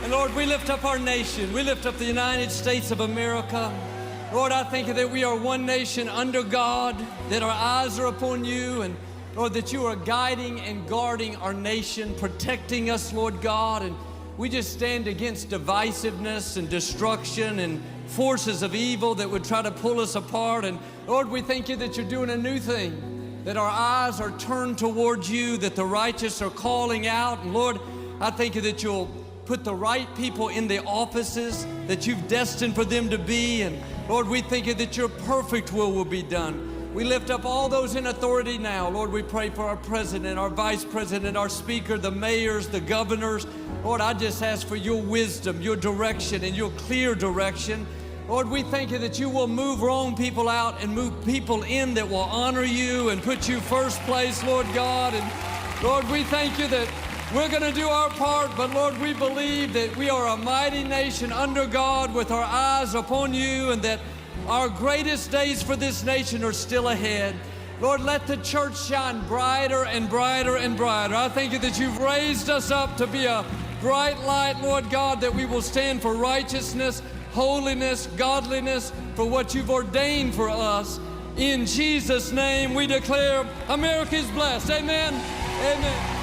And Lord, we lift up our nation. We lift up the United States of America. Lord, I thank you that we are one nation under God, that our eyes are upon you, and Lord, that you are guiding and guarding our nation, protecting us, Lord God. And we just stand against divisiveness and destruction and forces of evil that would try to pull us apart. And Lord, we thank you that you're doing a new thing, that our eyes are turned towards you, that the righteous are calling out. And Lord, I thank you that you'll put the right people in the offices that you've destined for them to be. And Lord, we thank you that your perfect will be done. We lift up all those in authority now. Lord, we pray for our president, our vice president, our speaker, the mayors, the governors. Lord, I just ask for your wisdom, your direction, and your clear direction. Lord, we thank you that you will move wrong people out and move people in that will honor you and put you first place, Lord God. And Lord, we thank you that we're going to do our part, but Lord, we believe that we are a mighty nation under God with our eyes upon you, and that our greatest days for this nation are still ahead. Lord, let the church shine brighter and brighter and brighter. I thank you that you've raised us up to be a bright light, Lord God, that we will stand for righteousness, holiness, godliness, for what you've ordained for us. In Jesus' name we declare America is blessed. Amen. Amen.